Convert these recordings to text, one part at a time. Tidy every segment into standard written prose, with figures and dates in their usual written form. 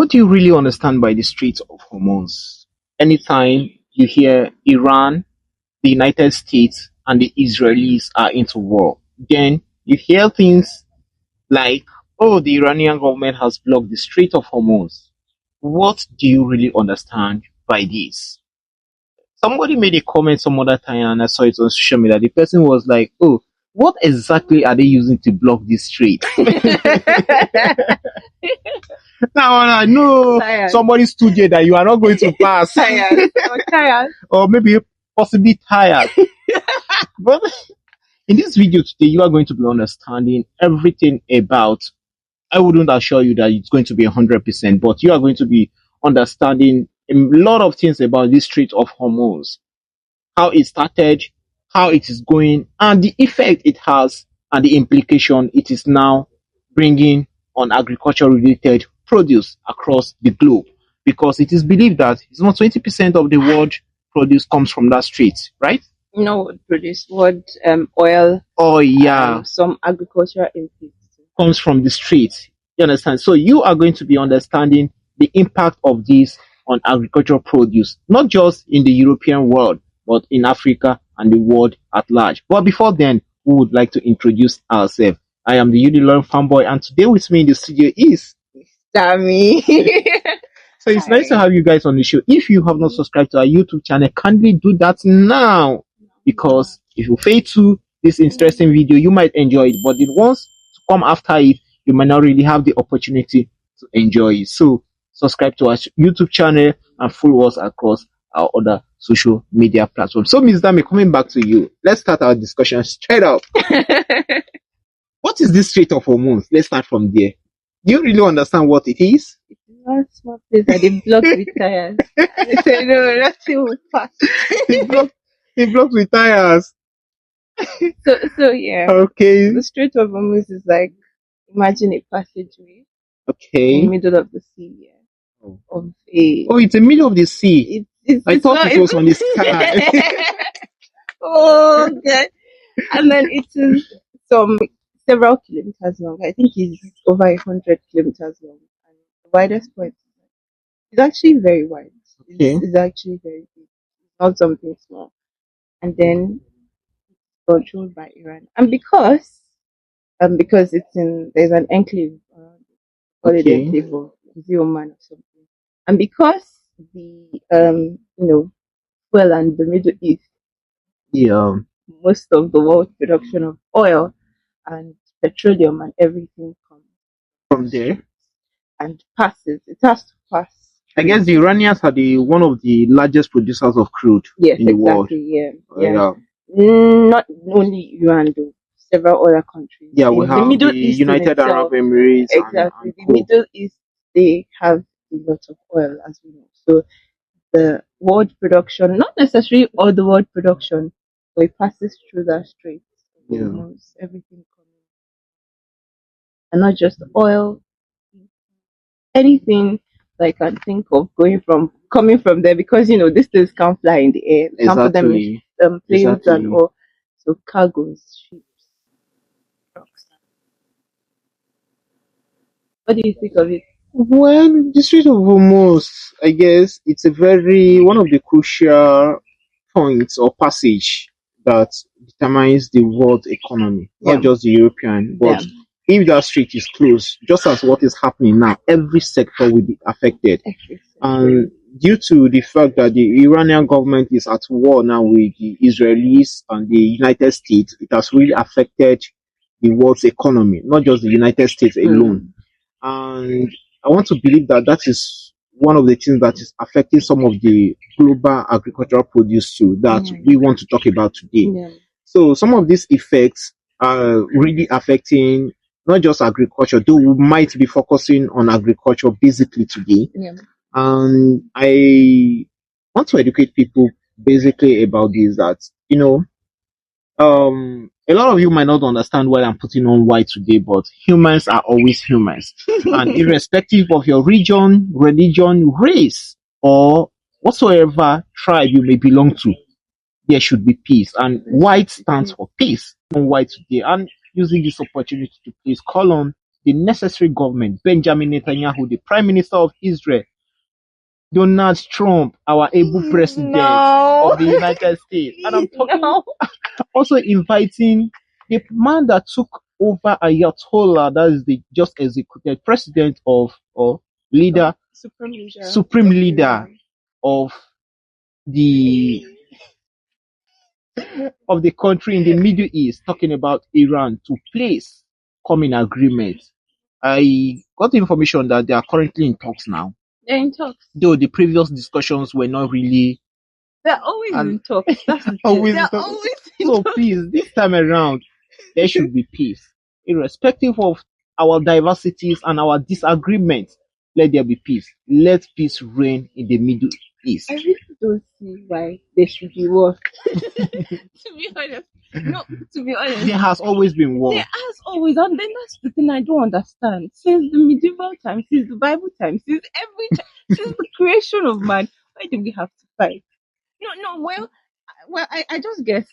What do you really understand by the Strait of Hormuz? Anytime you hear Iran, the United States, and the Israelis are into war, then you hear things like, oh, the Iranian government has blocked the Strait of Hormuz. What do you really understand by this? Somebody made a comment some other time and I saw it on social media. The person was like, oh, what exactly are they using to block this strait? Now I know Tired. somebody stood here that you are not going to pass. Tired. I'm tired. Or maybe possibly tired. But in this video today, you are going to be understanding everything about. I wouldn't assure you that it's going to be 100%, but you are going to be understanding a lot of things about this Strait of Hormuz, how it started, how it is going, and the effect it has, and the implication it is now bringing on agriculture-related produce across the globe. Because it is believed that it's not 20% of the world produce comes from that strait, right? No would produce wood, oil, Oh yeah, some agricultural inputs. comes from the strait. You understand? So you are going to be understanding the impact of this on agricultural produce, not just in the European world, but in Africa and the world at large. But before then, we would like to introduce ourselves. I am the Unilorin fanboy, and today with me in the studio is. Sammy. So it's nice to have you guys on the show. If you have not subscribed to our YouTube channel, kindly do that now, because if you fail to this interesting video, you might enjoy it, but the ones to come after it, you might not really have the opportunity to enjoy it. So subscribe to our YouTube channel and follow us across our other social media platforms. So Ms. Dami, coming back to you, let's start our discussion straight up. What is this Strait of Hormuz? Let's start from there. Do you really understand what it is? One small place that they blocked with tires. They said, no, nothing would pass. It blocks with tires. So yeah. Okay. The Strait of Hormuz is like, imagine a passageway in the Okay. middle of the sea. Yeah. Oh, Of a. it's in the middle of the sea. I thought not- it was on the sky. Oh, God. And then it is several kilometers long. I think it's over 100 kilometers long. And the widest point is actually very wide. Okay. It's actually very big. It's not something small. And then it's controlled by Iran. And because there's an enclave around it, call it the Okay. enclave of Oman or something. And because the well, and the Middle East, Yeah. most of the world production of oil and petroleum and everything comes From there, and passes. It has to pass. I guess the Iranians are one of the largest producers of crude Yes, in the world. exactly. Yeah. Yeah. Not only Iran, though. Several other countries. Yeah, we The have Middle the East in United itself, Arab Emirates. exactly. And The co. Middle East, they have a lot of oil, as we know. So the world production, not necessarily all the world production, but it passes through that strait. Yeah. Almost everything coming, and not just oil, anything that I can think of coming from there, because these things can't fly in the air. We can't put them in Exactly. planes and Exactly. all. So cargoes, ships, trucks. What do you think of it? Well, the Strait of Hormuz, I guess it's one of the crucial points or passage that determines the world economy, Yeah. not just the European. But if that strait is closed, just as what is happening now, every sector will be affected. And due to the fact that the Iranian government is at war now with the Israelis and the United States, it has really affected the world's economy, not just the United States alone. And I want to believe that that is one of the things that is affecting some of the global agricultural produce too that we want to talk about today. Yeah. So some of these effects are really affecting not just agriculture, though we might be focusing on agriculture basically today. Yeah. And I want to educate people basically about this, that, a lot of you might not understand why I'm putting on white today, but humans are always humans. And irrespective of your region, religion, race, or whatsoever tribe you may belong to, there should be peace. And white stands for peace. On white today, and using this opportunity to please call on the necessary government, Benjamin Netanyahu, the Prime Minister of Israel, Donald Trump, our able president of the United States. And I'm talking also inviting the man that took over Ayatollah, that is the just executed president of or leader, supreme leader of the country in the Middle East, talking about Iran to please come in agreement. I got information that they are currently in talks now. They're in talks. Though the previous discussions were not really. They're always in talks. That's the always thing. in They're talks. always in So talks. please, this time around, there should be peace. Irrespective of our diversities and our disagreements, let there be peace. Let peace reign in the Middle East. I really don't see why there should be war. To be honest. No, to be honest. There has always been war. There has always, and then that's the thing I don't understand. Since the medieval times, since the Bible times, since since the creation of man, why do we have to fight? No, well, I just guess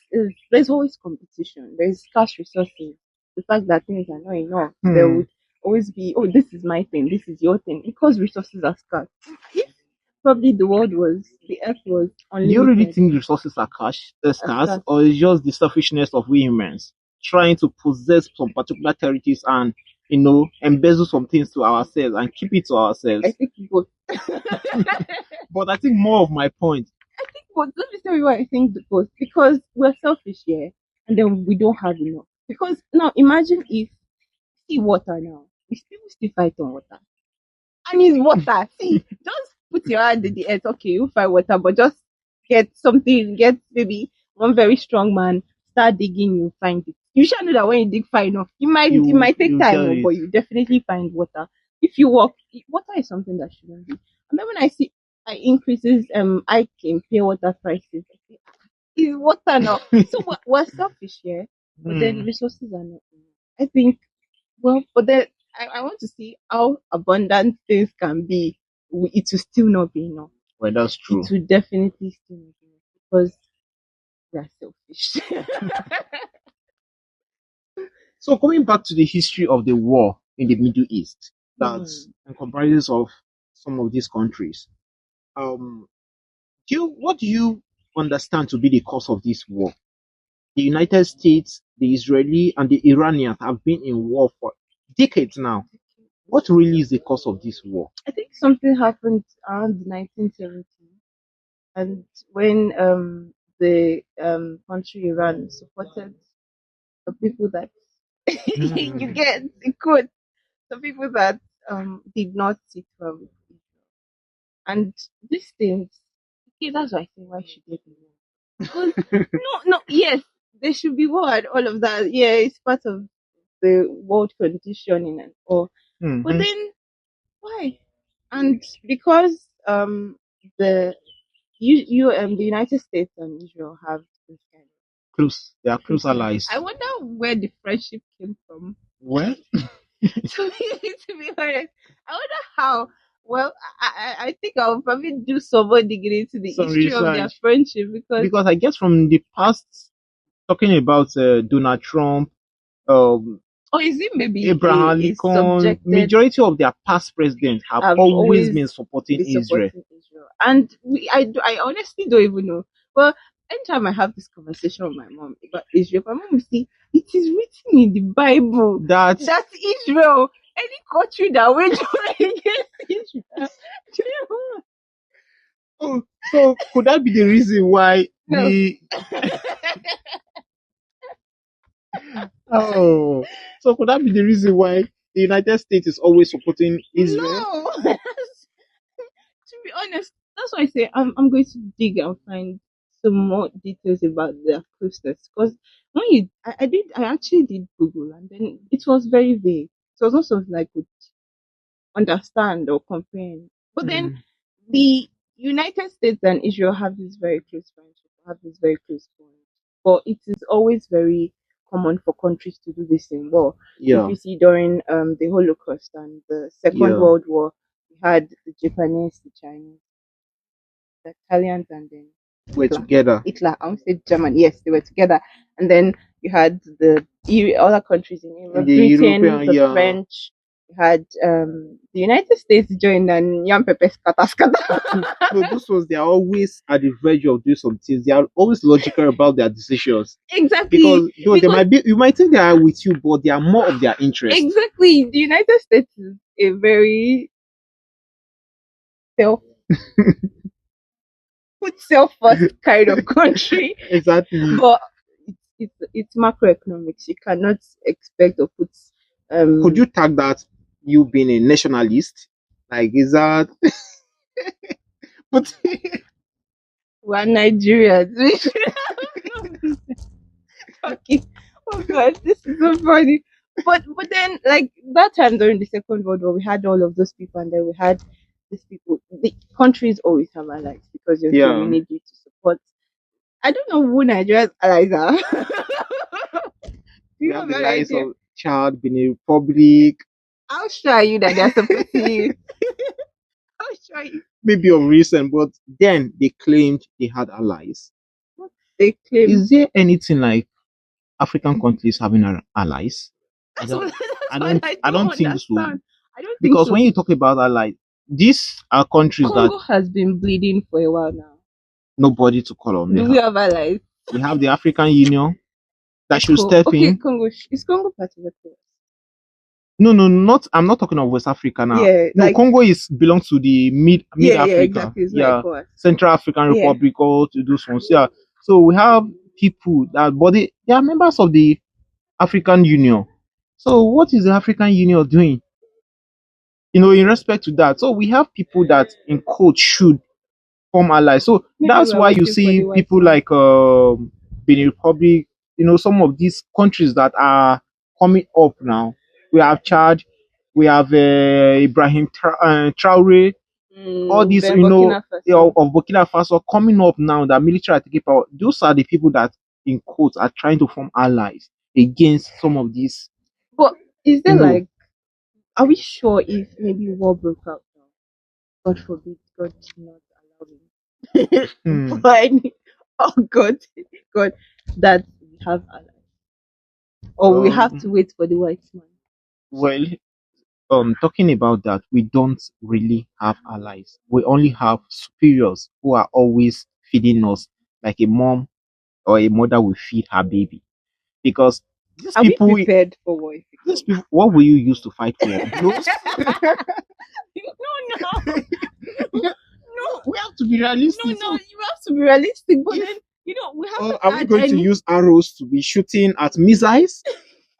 there's always competition. There's scarce resources. The fact that things are not enough, there would always be, oh, this is my thing, this is your thing, because resources are scarce. If probably the earth was unlimited. Do you really think resources are scarce, or is just the selfishness of we humans trying to possess some particular territories and embezzle some things to ourselves and keep it to ourselves? I think both. But I think more of my point. But let me tell you why I think both. Because we're selfish here, and then we don't have enough. Because now imagine if see water now, people still fight on water, and it's water. See, just put your hand in the earth. Okay, you fight water, but just get something. Get maybe one very strong man. Start digging, you find it. You shall know that when you dig far enough, it might take time, but you definitely find water. If you walk, water is something that shouldn't be. And then when I see increases, I can pay water prices. It's water now. So we're selfish here, but then resources are not. I think, well, but then I want to see how abundant things can be. It will still not be enough. Well, that's true. It will definitely still not be enough because we are selfish. So coming back to the history of the war in the Middle East, that's comprises of some of these countries. What do you understand to be the cause of this war? The United States, the Israeli, and the Iranians have been in war for decades now. What really is the cause of this war? I think something happened around 1970, and when the country Iran supported the people that you get the quote, the people that did not sit well with Israel. And these things, okay, that's why I think why should they be war? Because no, yes, there should be war and all of that. Yeah, it's part of the world conditioning and all. But then why? And because the United States and Israel have this kind of they are close allies. I wonder where the friendship came from. Well, to be honest, I wonder how. Well, I think I'll probably do some more digging into the history of their friendship because I guess from the past, talking about Donald Trump, is it maybe Abraham Lincoln? Majority of their past presidents have always been supporting Israel. And I honestly don't even know. Well, anytime I have this conversation with my mom about Israel, my mom will say, it is written in the Bible that Israel, any country that wage war against Israel. Oh, so could that be the reason why so could that be the reason why the United States is always supporting Israel? No. To be honest, that's why I say I'm going to dig and find some more details about their closeness. Because when I actually did Google, and then it was very vague. It was not something I could understand or comprehend. But then the United States and Israel have this very close friendship, have this very close bond. But it is always very common for countries to do this in war. Yeah. If you see during the Holocaust and the Second World War, we had the Japanese, the Chinese, the Italians, and then together. Hitler, I won't say German. Yes, they were together. And then you had the other countries in Europe, Britain, the French, We had the United States joined and yam pepper scatter scatter. So those ones, they are always at the verge of doing some things. They are always logical about their decisions. Exactly. Because though they Because might be, you might think they are with you, but they are more of their interest. exactly, the United States is a very self put self first kind of country, Exactly. but it's macroeconomics. You cannot expect or put Could you tag that you being a nationalist? Like, is that? But we're Nigerians. Okay. Oh god, this is so funny. But then like that time during the Second World War we had all of those people and then we had these people. The countries always have allies because you yeah, need you to support. I don't know who Nigeria's allies are. Do we you have have the an likes idea? of Chad, Benin Republic, How sure are you that they're supporting you? How sure are you? maybe of recent, but then they claimed they had allies. They claim Is there anything like African countries having allies? I that's don't, what, that's I what don't, I I don't don't think so. understand. I don't think Because so. when you talk about allies, these are countries that Congo has been bleeding for a while now. nobody to call on. Do we have allies? We have the African Union that should Echo. step Okay, in. Congo. Is Congo part of ECOWAS? No, no, not. I'm not talking of West Africa now. Yeah, No, like Congo is belongs to the mid yeah, Africa. exactly. It's not Yeah, ECOWAS. Central African Yeah. Republic, all to those ones. Yeah. So we have people that, but they are members of the African Union. So what is the African Union doing? In respect to that. So we have people that in quote should form allies. So Maybe that's we're why you waiting for the see white people man. like Benin Republic, some of these countries that are coming up now. We have Chad, we have Ibrahim Traore, all these, Then Burkina Faso. of Burkina Faso coming up now that military are taking power. Those are the people that, in quotes, are trying to form allies against some of these, But is there you know. like, are we sure if maybe war broke out now? God forbid, God did not allow it. Hmm. But oh God, God, that we have allies, or we have Um, to wait for the white man. well, talking about that, we don't really have allies. We only have superiors who are always feeding us, like a mom or a mother will feed her baby. Because these Are we people, prepared for war? If it these comes? people, what will you use to fight war? Blows? No, no, We have to be realistic. no, So you have to be realistic. But if, then, we haven't are we had going to any. use arrows to be shooting at missiles?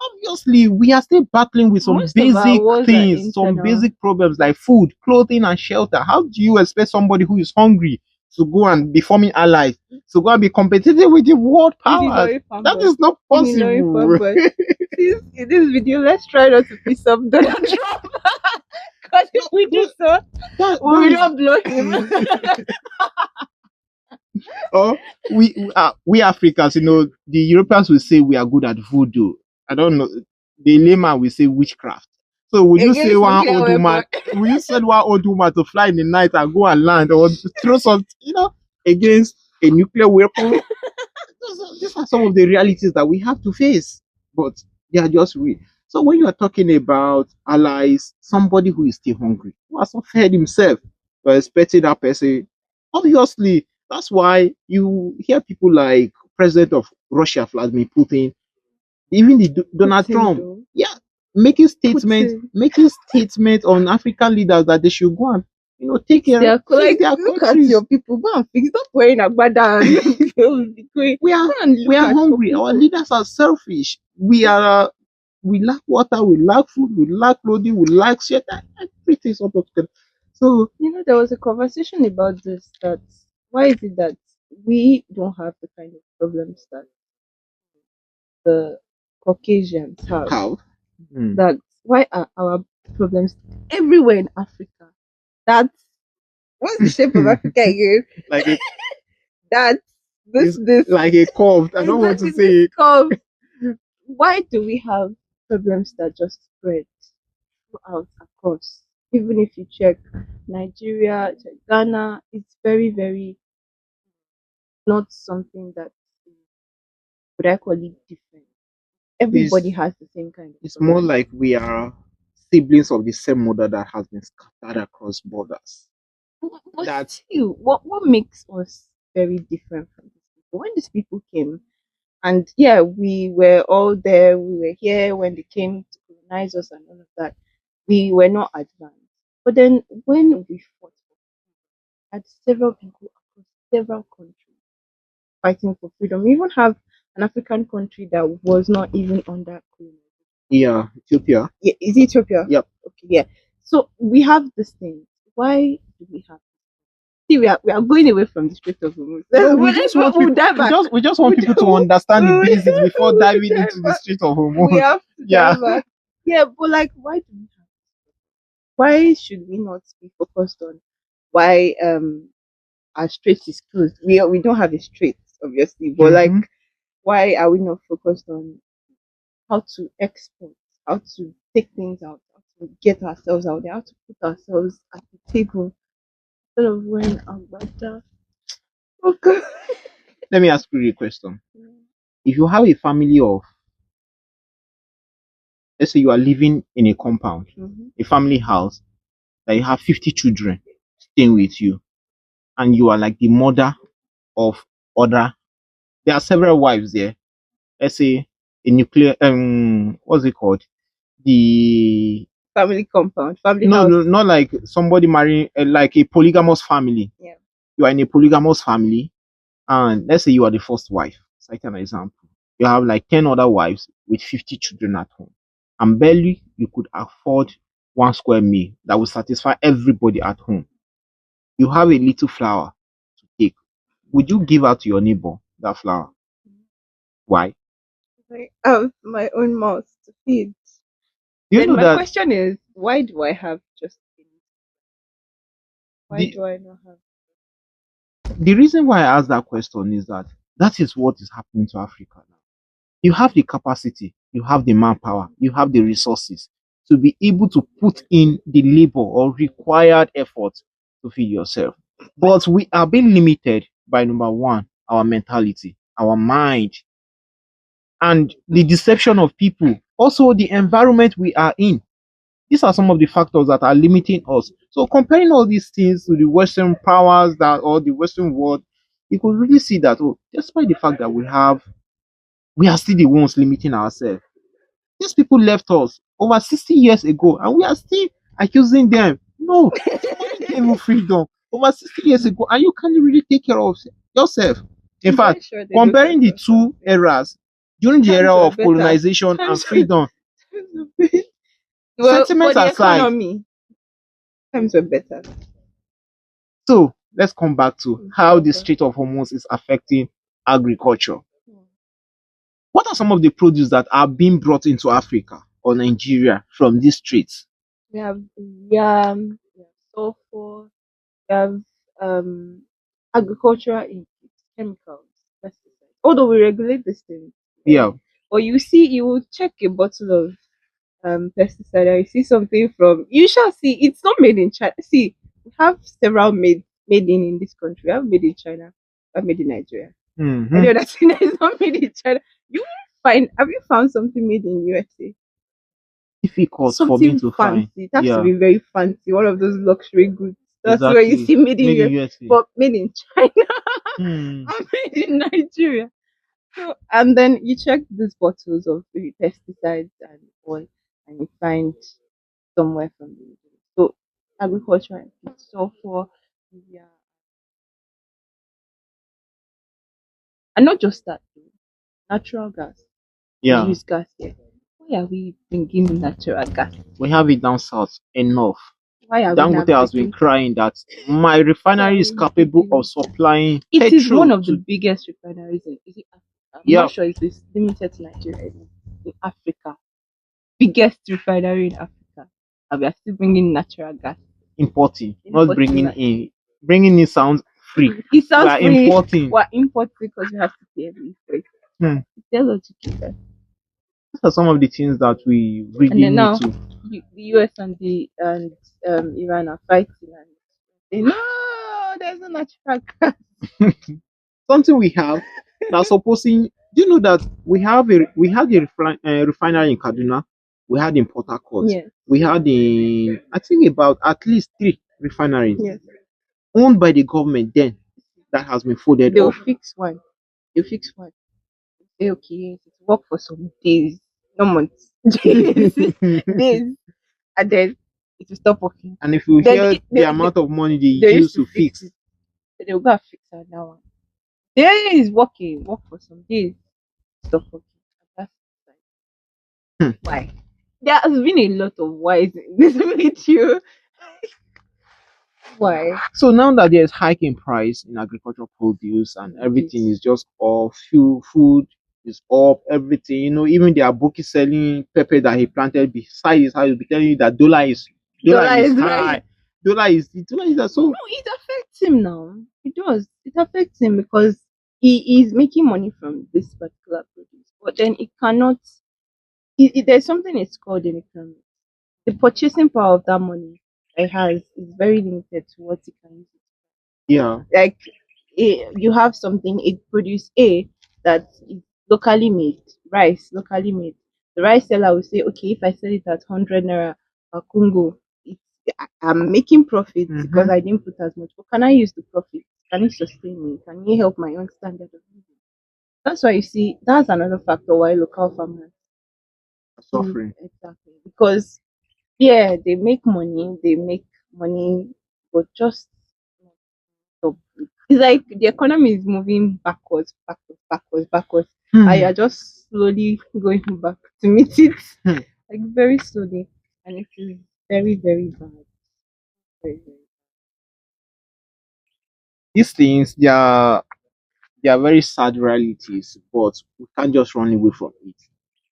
Obviously, we are still battling with some Most of our basic wars are things, some internal. basic problems like food, clothing, and shelter. How do you expect somebody who is hungry to go and be forming allies, to go and be competitive with the world powers? Unilorin That fanboy. is not Unilorin possible. fanboy. Please, in this video, let's try not to piss off Donald Trump. Because if we do so, we will not blow him. Or we Africans, the Europeans will say we are good at voodoo. I don't know. The layman will say witchcraft. So will you say Against one nuclear old woman? weapon. Will you send one old woman to fly in the night and go and land or throw something, against a nuclear weapon? These are some of the realities that we have to face, but they are just real. So when you are talking about allies, somebody who is still hungry, who has not fed himself, you're expecting that person. Obviously, that's why you hear people like President of Russia, Vladimir Putin, even the Donald Putin, Trump, though. yeah, making statements, Putin. on African leaders that they should go and take care, They're fix like, their look at countries. your people. Go and fix. Stop wearing agbada and you'll be going. We are Go and look we are at your hungry. Our people. leaders are selfish. We lack water. We lack food. We lack clothing. We lack shelter. Everything is up to together. So There was a conversation about this. That why is it that we don't have the kind of problems that the Caucasians have? how? That why are our problems everywhere in Africa? That's what's the shape of Africa again? Like a That's this like a curve. I don't want to exactly say this it. curve. Why do we have problems that just spread throughout across? Even if you check Nigeria, check Ghana, it's very, very not something that would I call it different. It's Everybody has the same kind of it's more problem. like we are siblings of the same mother that has been scattered across borders. But That's still, what makes us very different from these people? When these people came, and yeah, we were all there, we were here when they came to colonize us and all of that. We were not advanced. But then when we fought, had several people across several countries fighting for freedom. We even have an African country that was not even under colonization. yeah, Ethiopia. Yeah, is it Ethiopia? Yep. Okay, yeah. So we have this thing. Why do we have? See, we are going away from the Strait of Hormuz. No, we just want We'll people, dive back. we just want We people to don't- understand the we- basics before we diving dive into the back. Strait of We Hormuz. have to Yeah. dive back. Yeah, but like, why do we have? Why should we not be focused on why our strait is closed? We don't have a strait, obviously, but like, Mhm. why are we not focused on how to export, how to take things out, how to get ourselves out there, how to put ourselves at the table instead of wearing a better. Okay. Let me ask you a question. If you have a family of, let's say you are living in a compound, Mhm. a family house, that you have 50 children staying with you, and you are like the mother of other, there are several wives there. Let's say a nuclear, what's it called? The Family compound, family no, house. no, not like somebody marrying, like a polygamous family. Yeah. You are in a polygamous family, and let's say you are the first wife. Cite an example. You have like 10 other wives with 50 children at home, and barely you could afford one square meal that will satisfy everybody at home. You have a little flour to take. Would you give out to your neighbor that flour? Why? I have my own mouth to feed. Do you Then know my that question is, why do I have just why the do I not have? the reason why I asked that question is that that is what is happening to Africa now. You have the capacity, you have the manpower, you have the resources to be able to put in the labor or required effort to feed yourself. But we are being limited by number one, our mentality, our mind, and the deception of people. Also, the environment we are in. These are some of the factors that are limiting us. So, comparing all these things to the Western powers that or the Western world, you could really see that, oh, despite the fact that we are still the ones limiting ourselves. These people left us over 60 years ago, and we are still accusing them. No, somebody gave you freedom over 60 years ago, and you can't really take care of yourself. In I'm very fact, sure they look comparing at the us two and say, eras, during the times era were of better. colonization and Times freedom, were better. Well, for sentiments the aside, economy, times were better. so let's come back to how the Strait of Hormuz is affecting agriculture. What are some of the produce that are being brought into Africa or Nigeria from these straits? We have yam, we have sulfur, we have um, agricultural inputs, chemicals, pesticides. Although we regulate these things, Yeah. but you see, you will check a bottle of pesticide and you see something from. You shall see it's not made in China. See, we have several made in this country. We have made in China, we have made in Nigeria. Mhm. I know that it's not made in China. You won't find. Have you found something made in USA? Difficult for me Something to find. fancy. It has to Yeah, be very fancy. One of those luxury goods. That's where you exactly. see made in Made in US, USA. but made in China Hmm. or made in Nigeria. So, and then you check these bottles of maybe pesticides and all, and you find somewhere from the region. So agriculture and so for yeah, and not just that, natural gas. We Yeah, use gas here. Why are we bringing natural gas? we have it down south enough. Why are we not Dangote has been bringing? crying that my refinery is capable of supplying It is petrol one of the to. biggest refineries in is it Africa? I'm Yeah, not sure if it's limited to Nigeria. In Africa, biggest refinery in Africa, and we are still bringing natural gas. importing, not Importing bringing that. in. Bringing in sounds free. It We sounds are free. importing. We're importing because we have to pay every freight. Hmm. It's their logic is that. These are some of the things that we And really then need now, to. the US and the and Iran are fighting and they no, there's no natural gas. Something we have now supposing, do you know that we had a refinery in Kaduna we had in Port Harcourt, Yes. we had in, I think, about at least three refineries Yes. owned by the government then that has been folded They'll up. fix one. They'll fix one. Say, okay, it work for some days, no months, days, days, and then it will stop working. And if you Then hear the amount of money they they use used to to fix fix, it. So they'll go and fix it now. There is working, work for some days, stop working. That's hmm. why. There has been a lot of whys in this video. Why? So now that there's hike in price in agricultural produce and everything Yes. is just off, fuel, food is up, everything, even the Aboki selling pepper that he planted beside his house will be telling you that dollar Dollar is is high. right. Dollar is so No, it affects him now. It does. It affects him because he is making money from this particular produce, but then it cannot. There's something it's called in economics. The purchasing power of that money it has is very limited to what it can use. yeah. Like you have something, it produce A that is locally made, rice locally made. The rice seller will say, okay, if I sell it at 100 naira per Congo, it's, I'm making profit because Mhm. I didn't put as much. But can I use the profit? Can it sustain me? Can it help my own standard of living? That's why you see that's another factor why local farmers Suffering. exactly because yeah, they make money, but just stop. It's like the economy is moving backwards, backwards, backwards, backwards. And Hmm. you're just slowly going back to meet it, Hmm. like very slowly. And it is very, very bad. Very, very. These things they are very sad realities, but we can't just run away from it.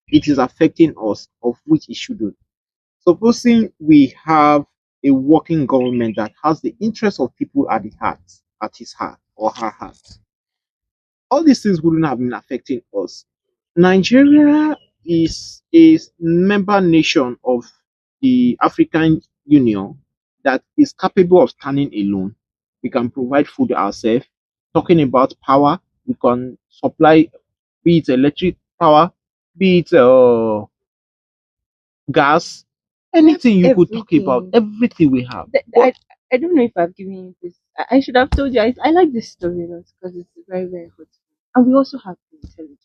It is affecting us, of which it shouldn't. Supposing we have a working government that has the interest of people at his heart or her heart, all these things wouldn't have been affecting us. Nigeria is a member nation of the African Union that is capable of standing alone. We can provide food ourselves. Talking about power, we can supply, be it electric power, be it gas, We have anything you could talk about, everything. everything we have. Th- But I don't know if I've given you this. I should have told you. I like this story a lot because it's very, very hot. And we also have the intelligence.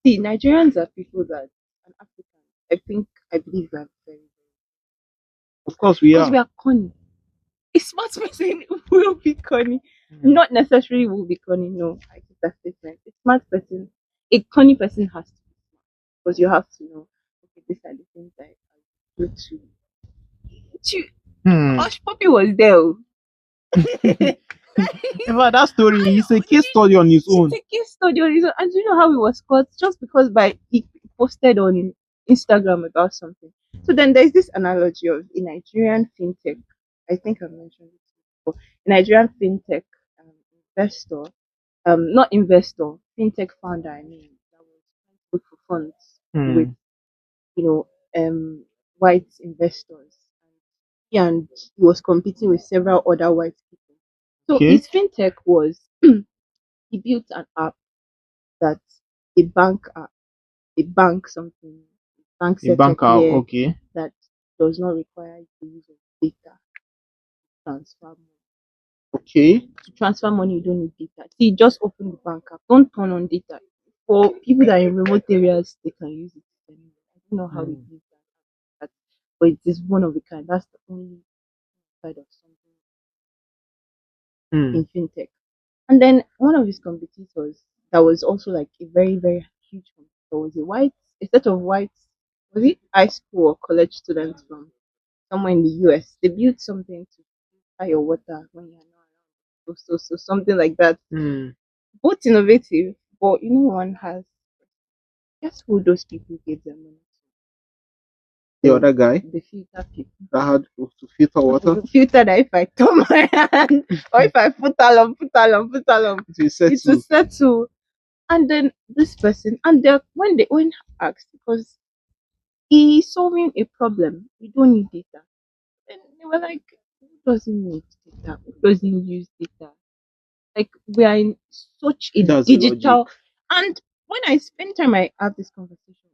See, Nigerians are people that, and Africans, I believe we are very, of course we because are. we are cunning. A smart person will be cunning. Mm. Not necessarily will be cunning, no. I think that's different. A smart person, a cunning person has to be smart. Because you have to know, okay, these are the things that I do to. Hmm. Hush Puppy was there. Oh. In fact, that story is a case study on its It's own. a case study on his own. And do you know how he was caught? Just because by he posted on Instagram about something. So then there's this analogy of a Nigerian fintech. I think I've mentioned it before. A Nigerian fintech um, investor, not investor, fintech founder. I mean, that was trying to look for funds with Hmm. you know white investors. And he was competing with several other white people. So Okay. his fintech was he built an app that a bank app, a bank something, bank A setup banker. here Okay. that does not require the use of data to transfer money. Okay. To transfer money, you don't need data. See, just open the bank app. Don't turn on data. For people that are in remote areas, they can use it. I don't know how it Hmm. is that, but it is one of a kind. That's the only side of something Hmm. in fintech. And then one of his competitors that was also like a very, very huge competitor was a set of white, was it high school or college students from somewhere in the US. They built something to filter your water when you're not around. So something like that. Hmm. Both innovative, but one has guess who those people gave them money The to? other guy The filter people. that had to filter water. Filter that if I turn my hand or if I put along, It will it will settle. settle. And then this person, and they when asked, because he's solving a problem, you don't need data. And they were like, who doesn't need data? Who doesn't use data? Like we are in such a That's the logic. digital. And when I spend time I have this conversation,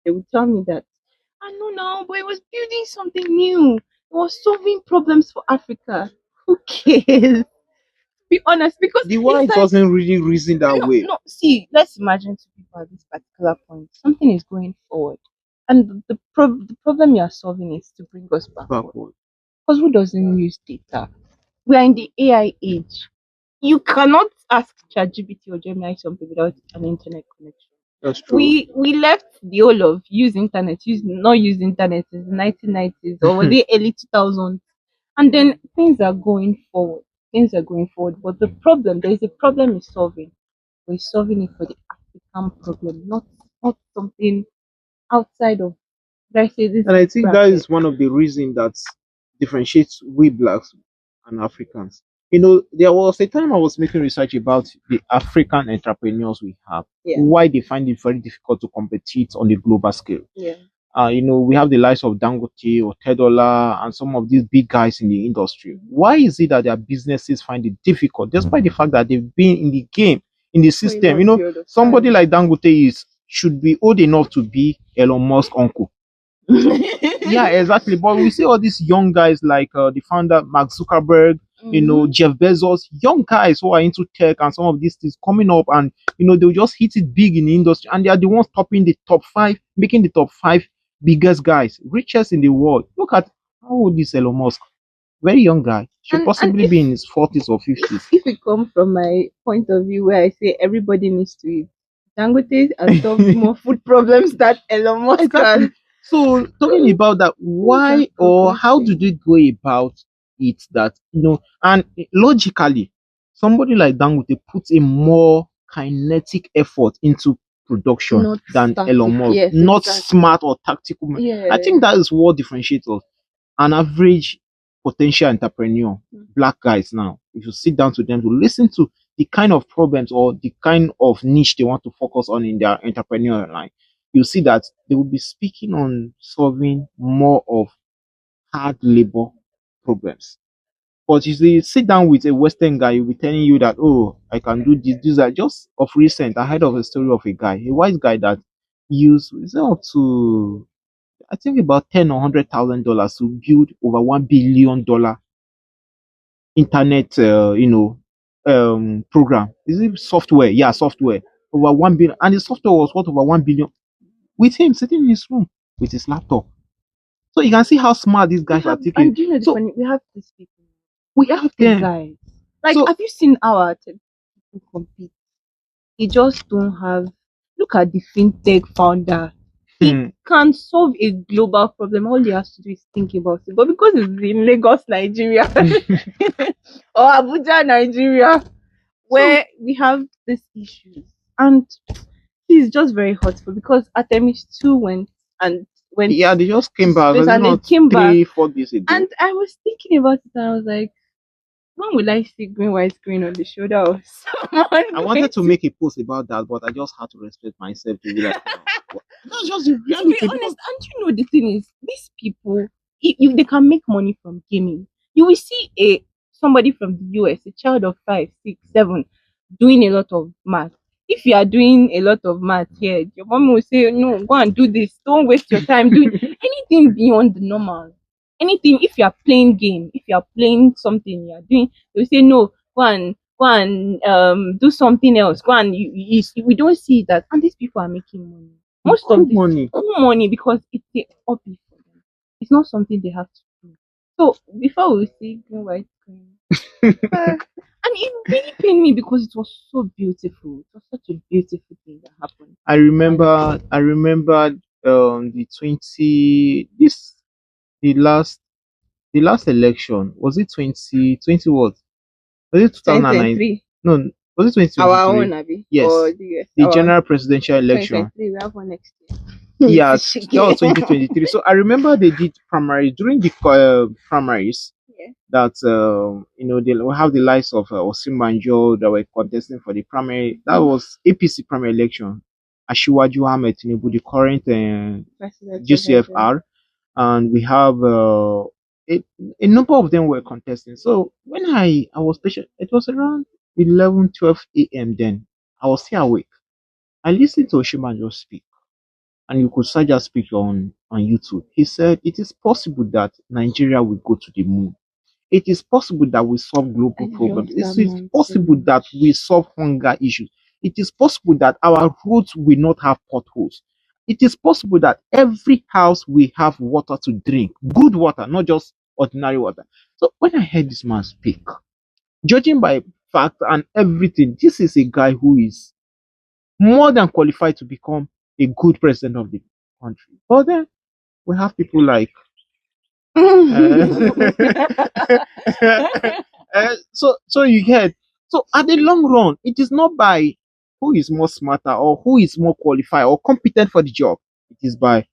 they will tell me that I know now, but it was building something new. It was solving problems for Africa. Who cares? Be honest, because The it's why it like wasn't really reasoned that no, way no. See, let's imagine two people at this particular point. Something is going forward, and the problem you are solving is to bring us backward. backward. Because who doesn't use data? We are in the AI age. You cannot ask ChatGPT or Gemini something without an internet connection. That's true. We left the whole of use internet, use not use internet in the 1990s or was it early 2000s, and then things are going forward. Things are going forward, but the problem there is a problem is solving. We're solving it for the African problem, not something outside of. Did I say this And I think that bracket? is one of the reasons that differentiates we blacks and Africans. You know, there was a time I was making research about the African entrepreneurs we have, Yeah, why they find it very difficult to compete on the global scale. yeah. You know, we have the likes of Dangote or Tedola and some of these big guys in the industry. Why is it that their businesses find it difficult, despite the fact that they've been in the game, in the For a system? long You know, period of somebody time. like Dangote is should be old enough to be Elon Musk uncle. Yeah, exactly. But we see all these young guys like the founder Mark Zuckerberg, you know, Mhm. Jeff Bezos, young guys who are into tech and some of these things coming up, and you know they'll just hit it big in the industry, and they are the ones topping the top five, making the top five biggest guys, richest in the world. Look at how old is Elon Musk? Very young guy, should And possibly if be in his 40s or if 50s. if we come from my point of view where I say everybody needs to eat, Dangote has solved more food problems than Elon Musk has. Exactly. So talking So about that, things are why or how do progressing. they go about it that you know and logically somebody like Dangote puts a more kinetic effort into production Not than Elon static. Musk, Yes, not exactly. smart or tactical. I Yeah. think that is what differentiates us. An average potential entrepreneur, black guys now, if you sit down to them to listen to the kind of problems or the kind of niche they want to focus on in their entrepreneurial life, you see that they will be speaking on solving more of hard labor problems. But you see, sit down with a Western guy, he'll be telling you that, oh, I can do this. These are just of recent. I heard of a story of a guy, a white guy that used is it up to I think about $10 or $100,000 to build over $1 billion internet, program. Is it software? Yeah, software. Over 1 billion, and the software was worth over 1 billion with him sitting in his room with his laptop. So you can see how smart these We guys are have, taking. and do you know the So funny? We have these people. we We have have these them. guys. Like, So have you seen our people compete? They just don't have. Look at the fintech founder. He hmm, can solve a global problem. All he has to do is think about it. But because it's in Lagos, Nigeria, or Abuja, Nigeria, so where we have these issues, and he's just very hurtful because Artemis 2 went yeah, they just to came back. space Was it and they not came back. 3 4 days And ago? I was thinking about it and I was like, when will I see green white screen on the shoulder of someone I going wanted to to make a post about that, but I just had to respect myself to be like, no, that's just the to be reality because honest, and you know the thing is, these people, if they can make money from gaming, you will see a somebody from the US, a child of 5, 6, 7, doing a lot of math. If you are doing a lot of math here, your mom will say, "No, go and do this. Don't waste your time doing anything beyond the normal. Anything. If you are playing game, if you are playing something, you are doing. They will say, "No, go and do something else. Go and we don't see that, and these people are making money. Most of good this money. cool money because it's a hobby for them. It's not something they have to do. So before we see green white screen, and it really pained me because it was so beautiful. It was such a beautiful thing that happened. And I remember the 20 this the last election was it 2020 what? Was it 2009? 2023, No, was it our own 2023? Abby or Yes, the US, the our general presidential election. 2023. We have one next year. Yeah, It's that was again. 2023. So I remember they did primaries during the primaries Yeah. that they will have the likes of Osimanjo that were contesting for the primary. That Mhm. was APC primary election. Ashiwaju Ahmed Tinubu, the current Presidential candidate. GCFR, and we have a number of them were contesting. So when I was patient, it was around 11 12 a.m. Then I was still awake. I listened to Oshimanjo speak. and you could search that speech on YouTube. He said it is possible that Nigeria will go to the moon. It is possible that we solve I global love problems. that It is man so possible that much. we solve hunger issues. It is possible that our roads will not have potholes. It is possible that every house will have water to drink, good water, not just ordinary water. So when I heard this man speak, judging by fact and everything, this is a guy who is more than qualified to become a good president of the country. But then we have people like uh, so you get, so at the long run, it is not by who is more smarter or who is more qualified or competent for the job. It is by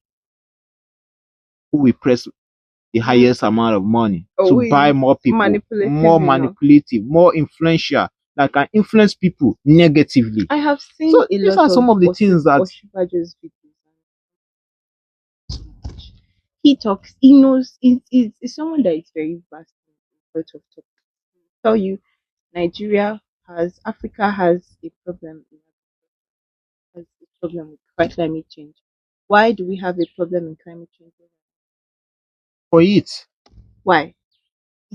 who will press the highest amount of money to Oh, buy he's more people, more manipulative enough. manipulative, more influential, that can influence people negatively. I have seen So a these lot are of some of the things that Oshibajo's videos. He talks, he knows, he's someone that is very vast in a lot of topics. He'll tell you Africa has a problem, has a problem with climate change. Why do we have a problem in climate change? for it. Why?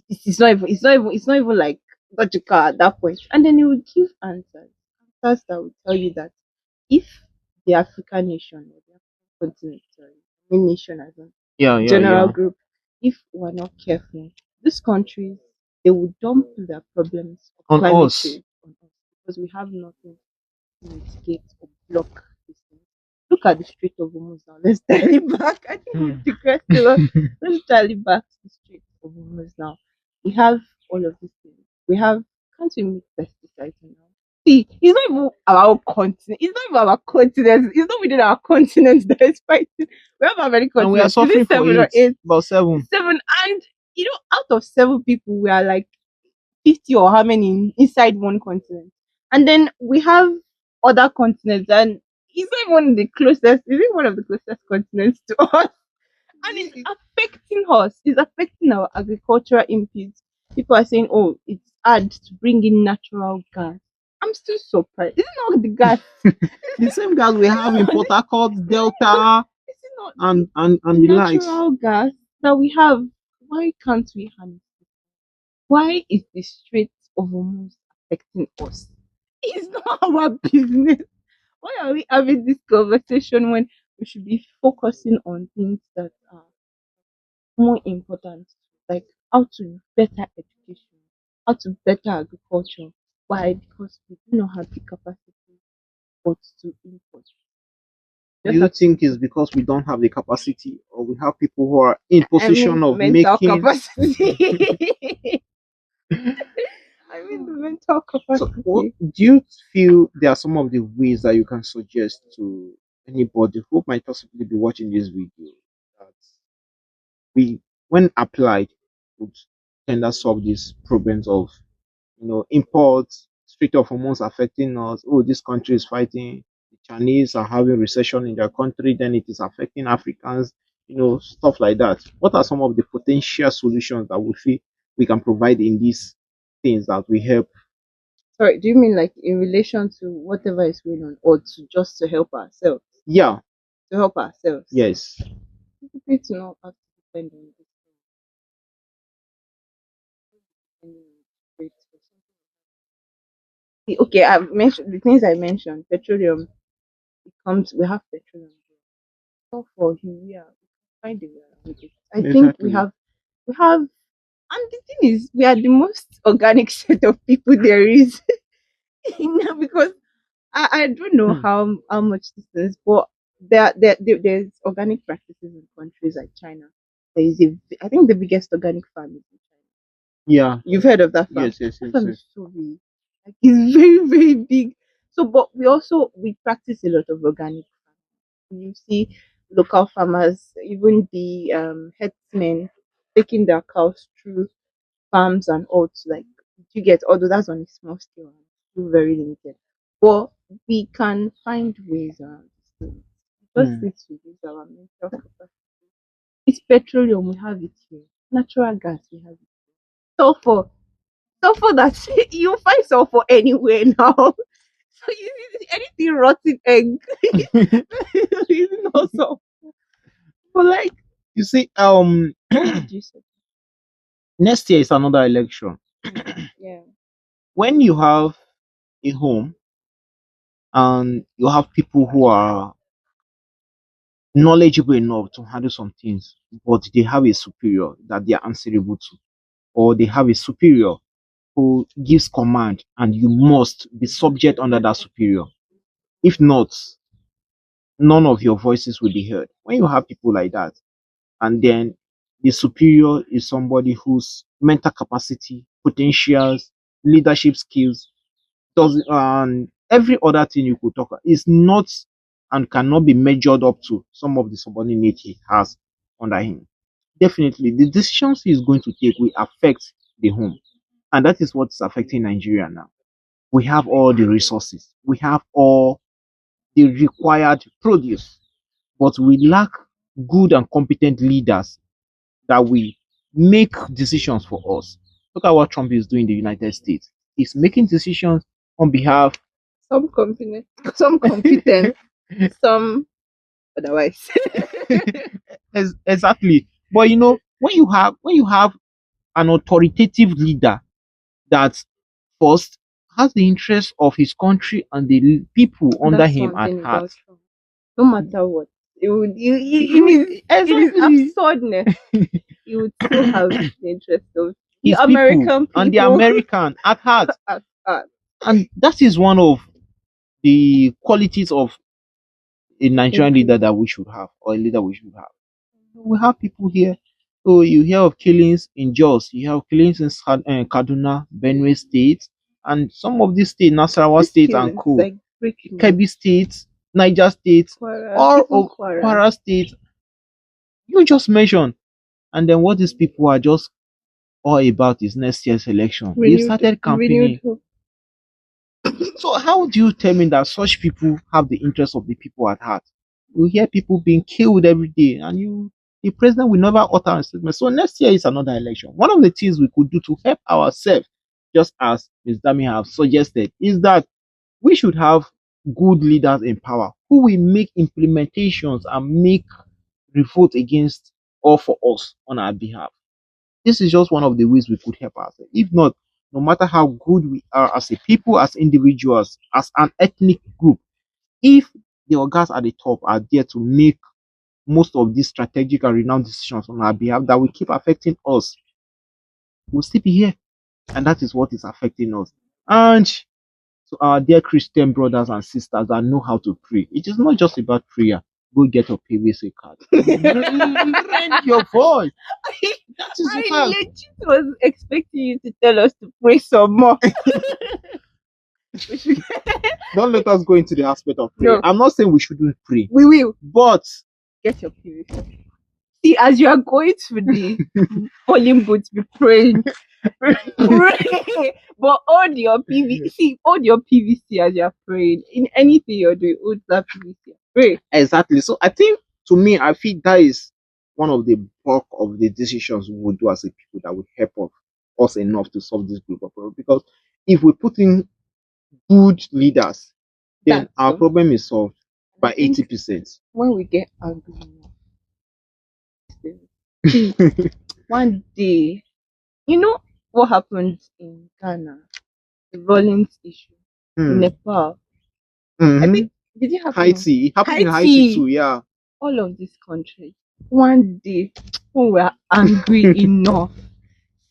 It's not even like logical at that point. And then he will give answers that will tell you that if the African nation or the African continent, sorry, main nation as a Yeah, yeah, general yeah. group, if we're not careful, these countries they will dump their problems of On climate us. change on us because we have nothing to mitigate or block this thing. Look at the Strait of Hormuz now. Let's dial it back. I think Hmm. we've digressed a lot. Let's dial it back to the Strait of Hormuz now. We have all of these things. We have, can't we make pesticides now? See, it's not even our own continent. It's not even our continent. It's not within our continent that is fighting. We have how many And we are continents? Is it suffering for seven or it. eight? About 7. Seven. And out of seven people, we are like 50 or how many inside one continent. And then we have other continents, and it's not even the closest, is it one of the closest continents to us? And it's affecting us, it's affecting our agricultural inputs. People are saying, oh, it's hard to bring in natural gas. I'm still surprised. Is it not the gas? The same gas we have in Port Harcourt, Delta, Is it not and the the likes. natural gas that we have? Why can't we harness it? Why is the Strait of Hormuz affecting us? It's not our business. Why are we having this conversation when we should be focusing on things that are more important, like how to better education, how to better agriculture? Why? Because we do not have the capacity but to import. Do Just you have to think it's import. because we don't have the capacity, or we have people who are in I mean, position of mental making? capacity. I mean, the mental So, what capacity. do you feel there are some of the ways that you can suggest to anybody who might possibly be watching this video that we, when applied, would tend to solve these problems of imports, Strait of Hormuz affecting us. Oh, this country is fighting. The Chinese are having recession in their country, then it is affecting Africans, stuff like that. What are some of the potential solutions that we feel we can provide in these things that we help? Sorry, do you mean like in relation to whatever is going on, or to just to help ourselves? Yeah, To help ourselves. yes. People need to not have to depend on this thing, depending on rates or something. See, okay, I've mentioned the things I mentioned. Petroleum, it comes. We have petroleum. So for urea, we can find a way around it. I think Exactly. we have, and the thing is, we are the most organic set of people there is. Because I don't know Hmm. how much this is, but there's organic practices in countries like China. There is I think the biggest organic farm is in China. Yeah. You've heard of that farm? Yes, yes, That yes, farm yes. is so big. Like it's very, very big. So, but we practice a lot of organic farming. You see local farmers, even the herdsmen taking their cows through farms and all to like you get, although that's on a small scale and still very limited. But we can find ways around this thing. We just Hmm. need to use our mental capacity. It's petroleum, we have it here. Natural gas, we have it. Sulfur, sulfur that you find sulfur anywhere now. So anything rotten egg is awesome. But like you see, What would you say? next year is another election. Yeah. When you have a home and you have people who are knowledgeable enough to handle some things, but they have a superior that they are answerable to, or they have a superior who gives command and you must be subject under that superior. If not, none of your voices will be heard. When you have people like that, and then the superior is somebody whose mental capacity, potentials, leadership skills, does and every other thing you could talk about is not and cannot be measured up to some of the subordinate he has under him. Definitely, the decisions he is going to take will affect the home, and that is what's affecting Nigeria now. We have all the resources, we have all the required produce, but we lack good and competent leaders that will make decisions for us. Look at what Trump is doing in the United States. He's making decisions on behalf. Some competent, some competent, some otherwise. Exactly. But when you have an authoritative leader that first has the interest of his country and the people under That's him one at thing heart. about Trump. No matter what, in his Exactly. absurdness, he would still have the interest of the His American people and the American at heart. at heart. And that is one of the qualities of a Nigerian Okay. leader that we should have, or a leader we should have. We have people here. So you hear of killings in Jos, you have killings in Kaduna, Benue State, and some of these states, Nasarawa This State and killing is co, like breaking me. Kebbi State, Niger State, Kwara, all even of Kwara. Kwara State. You just mentioned, and then what these people are just all about is next year's election. They've started campaigning. renewed hope. So how do you tell me that such people have the interest of the people at heart? You hear people being killed every day, and the president will never utter a statement. So next year is another election. One of the things we could do to help ourselves, just as Ms. Dami have suggested, is that we should have good leaders in power who will make implementations and make revolt against or for us on our behalf. This is just one of the ways we could help ourselves. If not, no matter how good we are as a people, as individuals, as an ethnic group, if the organs at the top are there to make most of these strategic and renowned decisions on our behalf that will keep affecting us, we'll still be here. And that is what is affecting us. And to our dear Christian brothers and sisters that know how to pray, it is not just about prayer. Go get a PVC card. Lend your voice. That is the I fact. legit was expecting you to tell us to pray some more. Don't let us go into the aspect of prayer. No. I'm not saying we shouldn't pray, We will but get your PVC. See, as you are going to the polling booth, be praying. Pray. But hold your PVC. See, hold your PVC as you are praying. In anything you're doing, hold that PVC. Pray. exactly. So I think, to me, I feel that is one of the bulk of the decisions we would do as a people that would help us enough to solve this group of problems. Because if we put in good leaders, then That's our so. problem is solved by I think 80%. when we get angry, see, one day, you know what happened in Ghana? The Rollins issue. Hmm. Nepal. I Mhm. think did it happen? Haiti. It happened in Haiti Haiti. too, yeah. All of these countries. One day, when we are angry enough.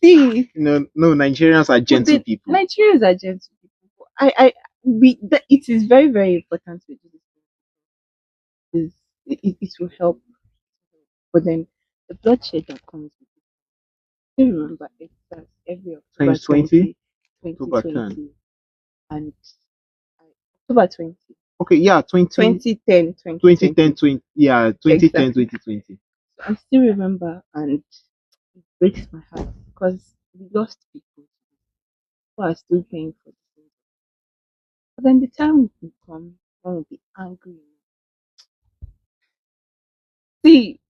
See, No, Nigerians are gentle people. Nigerians are gentle people. It is very, very important to do this. It will help. But then the bloodshed that comes with it. Still remember it starts every October 2020? 20, October 2020 and October 20. Okay, yeah, 2010, 2010, 20, yeah, 2010, Exactly. 2020. I still remember, and it breaks my heart because we lost people who are still paying for the things. But then the time will come when we'll be angry. See,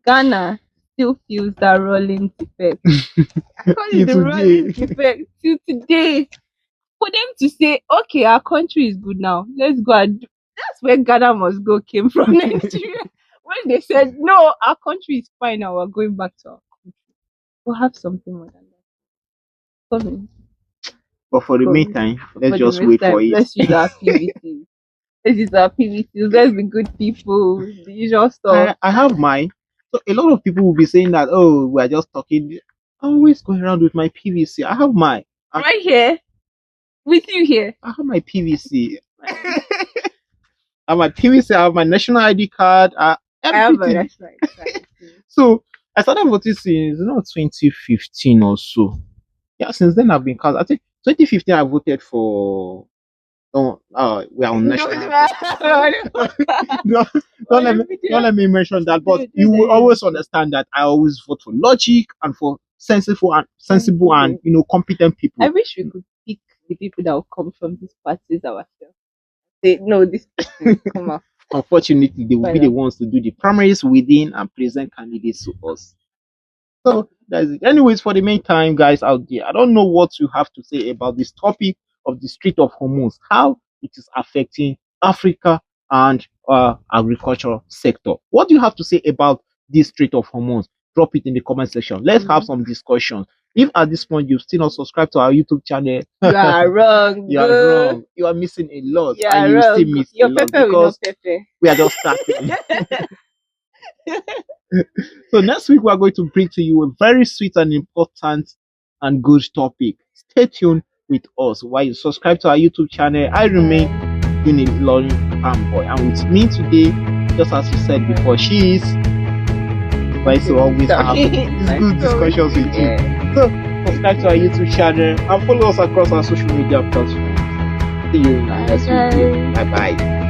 Ghana still feels that rolling effect. I call it Till the rolling today. effect till today. for them to say, okay, our country is good now, let's go and do. That's where Ghana must go came from Nigeria. When they said, no, our country is fine now, we're going back to our country. We'll have something more than that. Coming. But for the Coming. meantime, For let's the just wait meantime, for it. let's use our PVCs. Let's use our PVCs. Let's be good people. The usual stuff. I have mine. So a lot of people will be saying that, oh, we're just talking. I always go around with my PVC. I have mine. Right here. With you here. I have my PVC. I have my PVC. I have my national ID card. I have my national ID card. So I started voting since 2015 or so. Yeah, since then I've been cast. I think 2015 I voted for. We are on national. Don't let me mention that. But you will always understand that I always vote for logic and for sensible and competent people. I wish we could pick the people that will come from these parties ourselves. Say no, this person come out. Unfortunately, they will be the ones to do the primaries within and present candidates to us. So that's it. Anyways, for the meantime, guys out there, I don't know what you have to say about this topic of the Strait of Hormuz, how it is affecting Africa and agricultural sector. What do you have to say about this Strait of Hormuz? Drop it in the comment section. Let's have some discussion. If at this point you've still not subscribed to our YouTube channel, you are wrong. You are wrong. You are missing a lot. You are wrong. Still miss Your a lot pepper because we are just starting. So next week we are going to bring to you a very sweet and important and good topic. Stay tuned with us while you subscribe to our YouTube channel. I remain Unilorin fanboy, and with me today, just as you said before, she is going to always have these good discussions with you. So subscribe to our YouTube channel and follow us across our social media platforms. See you in the next video. Bye bye.